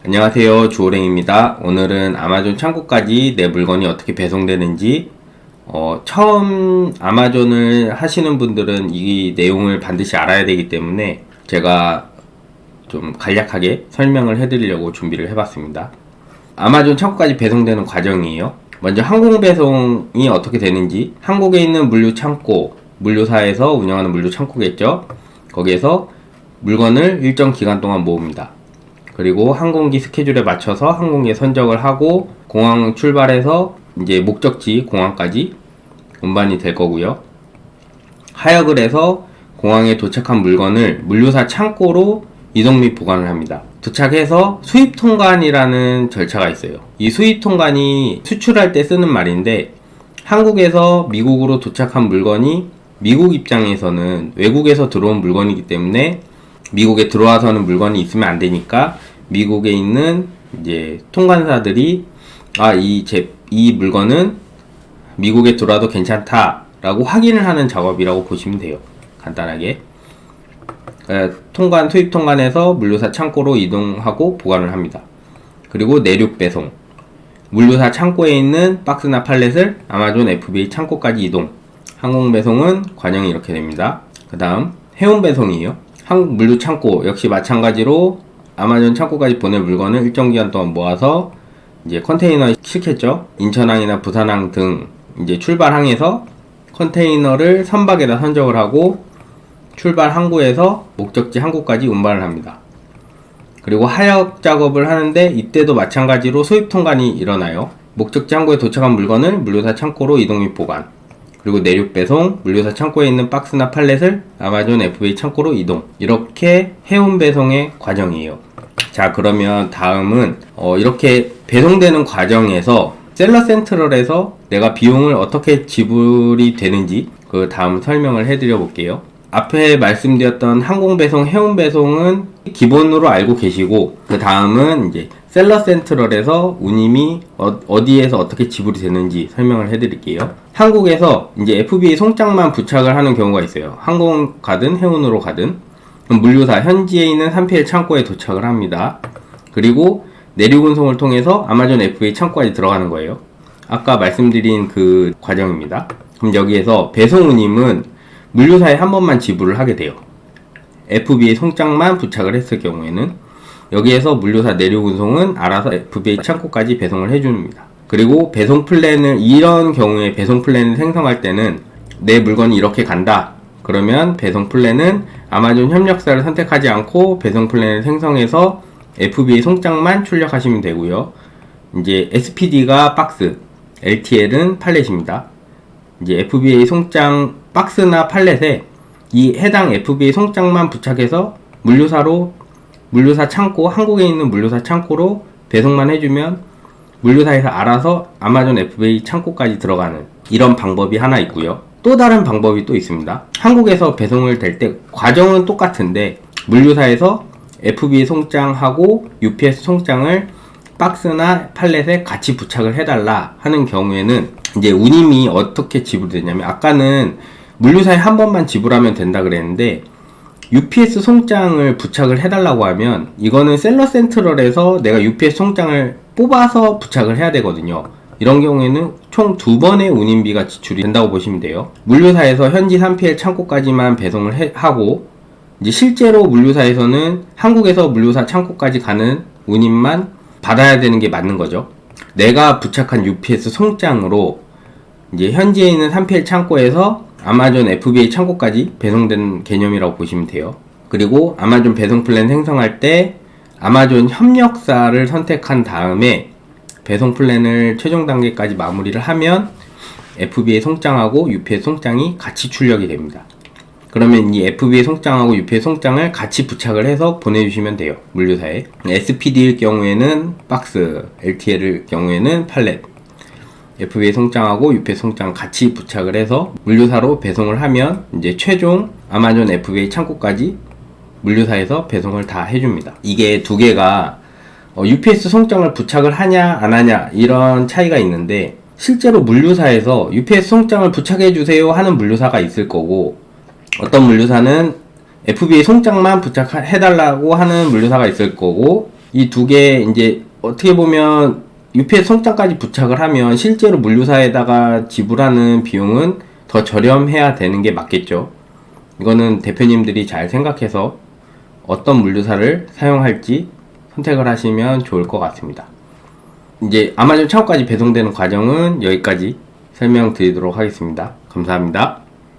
안녕하세요, 주호랭입니다. 오늘은 아마존 창고까지 내 물건이 어떻게 배송되는지 처음 아마존을 하시는 분들은 이 내용을 반드시 알아야 되기 때문에 제가 좀 간략하게 설명을 해드리려고 준비를 해봤습니다. 아마존 창고까지 배송되는 과정이에요. 먼저 항공 배송이 어떻게 되는지, 한국에 있는 물류 창고, 물류사에서 운영하는 물류 창고겠죠. 거기에서 물건을 일정 기간 동안 모읍니다. 그리고 항공기 스케줄에 맞춰서 항공기에 선적을 하고 공항 출발해서 이제 목적지 공항까지 운반이 될 거고요. 하역을 해서 공항에 도착한 물건을 물류사 창고로 이동 및 보관을 합니다. 도착해서 수입 통관이라는 절차가 있어요. 이 수입 통관이 수출할 때 쓰는 말인데, 한국에서 미국으로 도착한 물건이 미국 입장에서는 외국에서 들어온 물건이기 때문에 미국에 들어와서는 물건이 있으면 안 되니까 미국에 있는 이제 통관사들이 이 물건은 미국에 들어와도 괜찮다라고 확인을 하는 작업이라고 보시면 돼요. 간단하게. 수입 통관에서 물류사 창고로 이동하고 보관을 합니다. 그리고 내륙 배송. 물류사 창고에 있는 박스나 팔렛을 아마존 FBA 창고까지 이동. 항공 배송은 과정이 이렇게 됩니다. 그 다음 해운 배송이에요. 한국 물류 창고 역시 마찬가지로 아마존 창고까지 보낼 물건을 일정 기간 동안 모아서 이제 컨테이너에 싣겠죠. 인천항이나 부산항 등 이제 출발항에서 컨테이너를 선박에다 선적을 하고 출발 항구에서 목적지 항구까지 운반을 합니다. 그리고 하역 작업을 하는데 이때도 마찬가지로 수입 통관이 일어나요. 목적지 항구에 도착한 물건을 물류사 창고로 이동 및 보관. 그리고 내륙 배송, 물류사 창고에 있는 박스나 팔렛을 아마존 FBA 창고로 이동. 이렇게 해운 배송의 과정이에요. 자, 그러면 다음은 이렇게 배송되는 과정에서 셀러 센트럴에서 내가 비용을 어떻게 지불이 되는지 그 다음 설명을 해드려 볼게요. 앞에 말씀드렸던 항공 배송, 해운 배송은 기본으로 알고 계시고, 그 다음은 이제 셀러 센트럴에서 운임이 어디에서 어떻게 지불이 되는지 설명을 해드릴게요. 한국에서 이제 FBA 송장만 부착을 하는 경우가 있어요. 항공 가든 해운으로 가든. 그럼 물류사 현지에 있는 3PL 창고에 도착을 합니다. 그리고 내륙 운송을 통해서 아마존 FBA 창고까지 들어가는 거예요. 아까 말씀드린 그 과정입니다. 그럼 여기에서 배송 운임은 물류사에 한 번만 지불을 하게 돼요. FBA 송장만 부착을 했을 경우에는. 여기에서 물류사 내륙 운송은 알아서 FBA 창고까지 배송을 해줍니다. 그리고 배송 플랜을, 이런 경우에 배송 플랜을 생성할 때는 내 물건이 이렇게 간다. 그러면 배송 플랜은 아마존 협력사를 선택하지 않고 배송 플랜을 생성해서 FBA 송장만 출력하시면 되고요. 이제 SPD가 박스, LTL은 팔렛입니다. 이제 FBA 송장 박스나 팔렛에 이 해당 FBA 송장만 부착해서 물류사 창고, 한국에 있는 물류사 창고로 배송만 해주면 물류사에서 알아서 아마존 FBA 창고까지 들어가는 이런 방법이 하나 있고요. 또 다른 방법이 또 있습니다. 한국에서 배송을 될 때 과정은 똑같은데 물류사에서 FBA 송장하고 UPS 송장을 박스나 팔렛에 같이 부착을 해달라 하는 경우에는 이제 운임이 어떻게 지불되냐면, 아까는 물류사에 한 번만 지불하면 된다 그랬는데 UPS 송장을 부착을 해달라고 하면 이거는 셀러 센트럴에서 내가 UPS 송장을 뽑아서 부착을 해야 되거든요. 이런 경우에는 총 2번의 운임비가 지출이 된다고 보시면 돼요. 물류사에서 현지 3PL 창고까지만 배송을 하고, 이제 실제로 물류사에서는 한국에서 물류사 창고까지 가는 운임만 받아야 되는 게 맞는 거죠. 내가 부착한 UPS 송장으로 이제 현지에 있는 3PL 창고에서 아마존 FBA 창고까지 배송된 개념이라고 보시면 돼요. 그리고 아마존 배송 플랜 생성할 때 아마존 협력사를 선택한 다음에 배송 플랜을 최종 단계까지 마무리를 하면 FBA 송장하고 UPS 송장이 같이 출력이 됩니다. 그러면 이 FBA 송장하고 UPS 송장을 같이 부착을 해서 보내주시면 돼요. 물류사에. SPD일 경우에는 박스, LTL일 경우에는 팔렛. FBA 송장하고 UPS 송장 같이 부착을 해서 물류사로 배송을 하면 이제 최종 아마존 FBA 창고까지 물류사에서 배송을 다 해줍니다. 이게 두 개가 UPS 송장을 부착을 하냐 안 하냐 이런 차이가 있는데, 실제로 물류사에서 UPS 송장을 부착해주세요 하는 물류사가 있을 거고, 어떤 물류사는 FBA 송장만 부착해달라고 하는 물류사가 있을 거고, 이 두 개 이제 어떻게 보면 UPS 송장까지 부착을 하면 실제로 물류사에다가 지불하는 비용은 더 저렴해야 되는 게 맞겠죠. 이거는 대표님들이 잘 생각해서 어떤 물류사를 사용할지 선택을 하시면 좋을 것 같습니다. 이제 아마존 창고까지 배송되는 과정은 여기까지 설명드리도록 하겠습니다. 감사합니다.